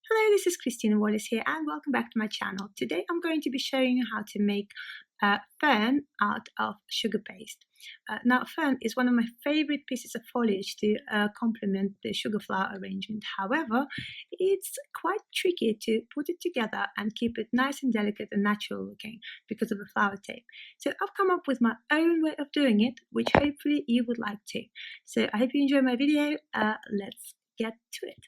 Hello, this is Christina Wallace here and welcome back to my channel. Today I'm going to be showing you how to make fern out of sugar paste. Now fern is one of my favorite pieces of foliage to complement the sugar flower arrangement. However, it's quite tricky to put it together and keep it nice and delicate and natural looking because of the flower tape. So I've come up with my own way of doing it, which hopefully you would like too. So I hope you enjoy my video. Let's get to it.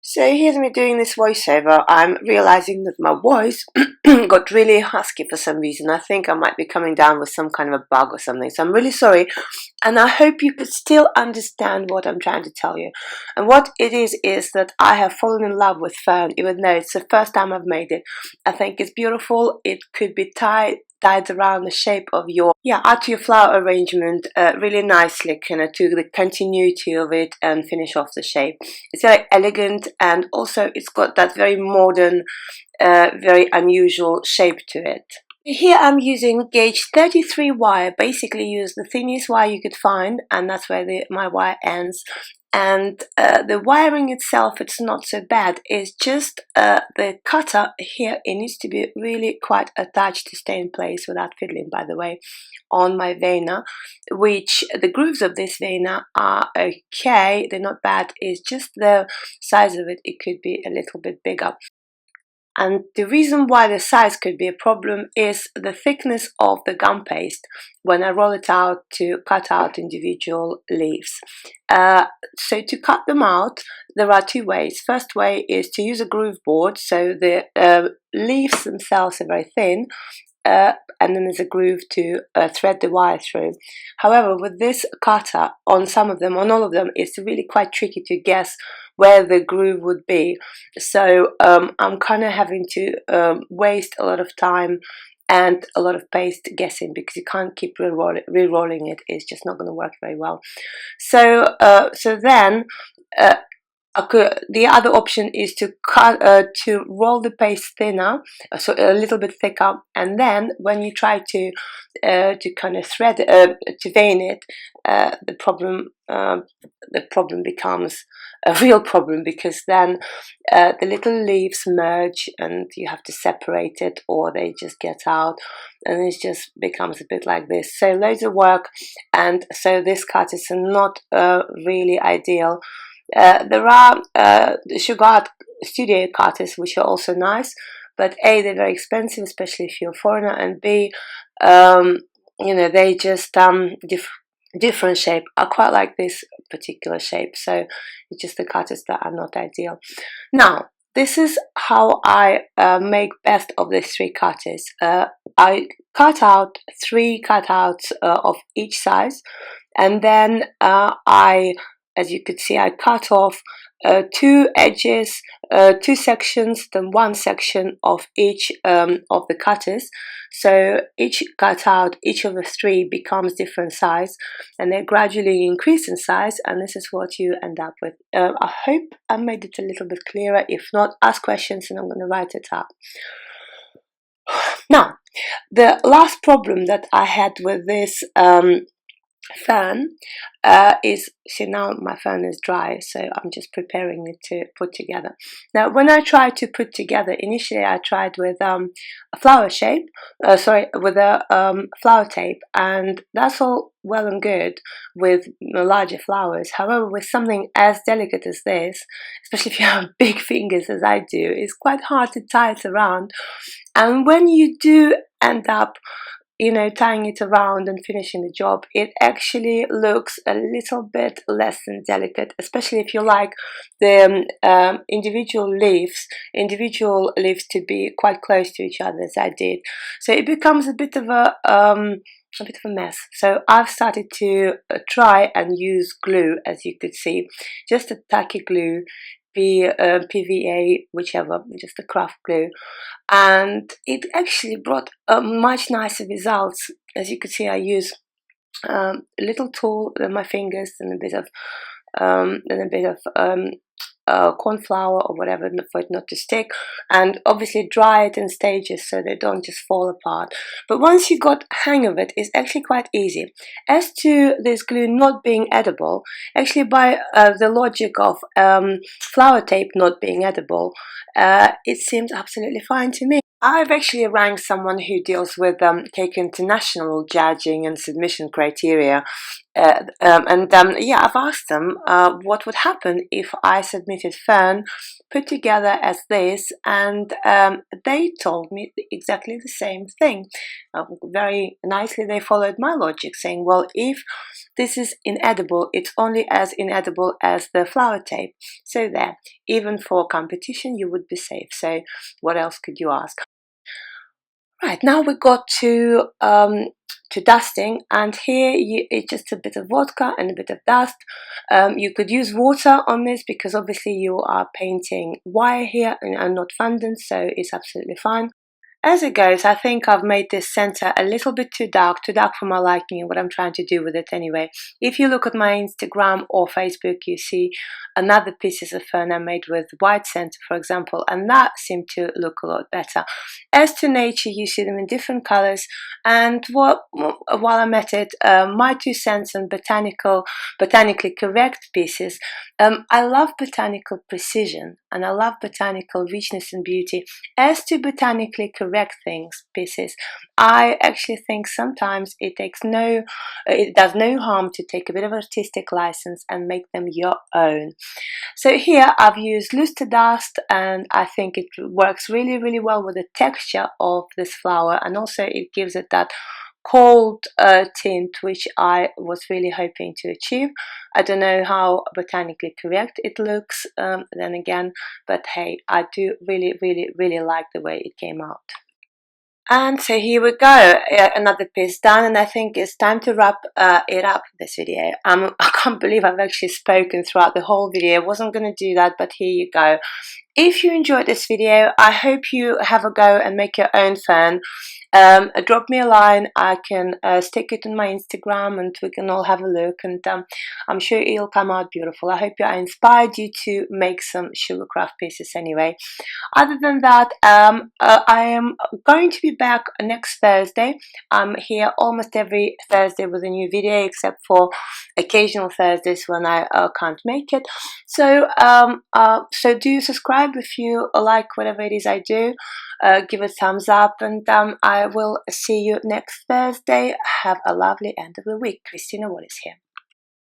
So here's me doing this voiceover. I'm realizing that my voice got really husky for some reason. I think I might be coming down with some kind of a bug or something. So I'm really sorry. And I hope you could still understand what I'm trying to tell you. And what it is that I have fallen in love with fern, even though it's the first time I've made it. I think it's beautiful. It could be tied around the shape of your add to your flower arrangement really nicely, kind of to the continuity of it and finish off the shape. It's very elegant and also it's got that very modern, very unusual shape to it. Here I'm using gauge 33 wire, basically use the thinnest wire you could find, and that's where my wire ends. And the wiring itself, it's not so bad. It's just the cutter here, it needs to be really quite attached to stay in place without fiddling, by the way, on my vena, which the grooves of this vena are okay, they're not bad. It's just the size of it, it could be a little bit bigger. And the reason why the size could be a problem is the thickness of the gum paste when I roll it out to cut out individual leaves. So to cut them out, there are two ways. First way is to use a groove board, so the leaves themselves are very thin, and then there's a groove to thread the wire through. However, with this cutter, on some of them, on all of them, it's really quite tricky to guess where the groove would be. So I'm kind of having to waste a lot of time and a lot of paste guessing, because you can't keep re-rolling it. It's just not going to work very well. So then the other option is to to roll the paste thinner, so a little bit thicker, and then when you try to kind of thread to vein it, the problem becomes a real problem, because then the little leaves merge and you have to separate it, or they just get out, and it just becomes a bit like this. So loads of work, and so this cut is not really ideal. There are sugar art studio cutters which are also nice, but A, they're very expensive, especially if you're a foreigner, and B, you know, they just different shape. I quite like this particular shape, so it's just the cutters that are not ideal. Now, this is how I make best of these three cutters. I cut out 3 cutouts of each size, and then as you could see, I cut off 2 edges, 2 sections, then 1 section of each of the cutters. So each cutout, each of the 3 becomes different size, and they gradually increase in size, and this is what you end up with. I hope I made it a little bit clearer. If not, ask questions and I'm going to write it up. Now, the last problem that I had with this fern is, see, now my fern is dry, so I'm just preparing it to put together. Now when I tried to put together, initially I tried with a flower shape, with a flower tape, and that's all well and good with larger flowers. However, with something as delicate as this, especially if you have big fingers as I do, it's quite hard to tie it around. And when you do end up, you know, tying it around and finishing the job, it actually looks a little bit less than delicate, especially if you like the individual leaves to be quite close to each other, as I did. So it becomes a bit of a mess. So I've started to try and use glue, as you could see, just a tacky glue, PVA, whichever, just a craft glue, and it actually brought much nicer results. As you can see, I use a little tool with my fingers and a bit of corn flour or whatever for it not to stick, and obviously dry it in stages so they don't just fall apart. But once you got hang of it, it's actually quite easy. As to this glue not being edible, actually by the logic of flour tape not being edible, it seems absolutely fine to me. I've actually rang someone who deals with cake international judging and submission criteria, yeah, I've asked them what would happen if I submitted Fern put together as this, and they told me exactly the same thing. Very nicely, they followed my logic, saying, well, if this is inedible, it's only as inedible as the flour tape. So there, even for competition, you would be safe. So what else could you ask? Right, now we got to dusting, and here it's just a bit of vodka and a bit of dust. You could use water on this because obviously you are painting wire here and not fondant, so it's absolutely fine. As it goes, I think I've made this center a little bit too dark for my liking and what I'm trying to do with it anyway. If you look at my Instagram or Facebook, you see another pieces of fern I made with white center, for example, and that seemed to look a lot better. As to nature, you see them in different colors, and while I'm at it, my 2 cents on botanically correct pieces. I love botanical precision and I love botanical richness and beauty. As to botanically correct pieces, I actually think sometimes it does no harm to take a bit of artistic license and make them your own. So here I've used luster dust, and I think it works really, really well with the texture of this flower, and also it gives it that cold tint which I was really hoping to achieve. I don't know how botanically correct it looks then again, but hey, I do really, really, really like the way it came out. And so here we go, another piece done, and I think it's time to wrap it up, this video. I can't believe I've actually spoken throughout the whole video. I wasn't going to do that, but here you go. If you enjoyed this video, I hope you have a go and make your own fern. Drop me a line, I can stick it on my Instagram and we can all have a look, and I'm sure it'll come out beautiful. I hope I inspired you to make some sugar craft pieces anyway. Other than that, I am going to be back next Thursday. I'm here almost every Thursday with a new video, except for occasional Thursdays when I can't make it. So, so do subscribe if you like whatever it is I do. Give a thumbs up, and I will see you next Thursday. Have a lovely end of the week. Christina Wallace here.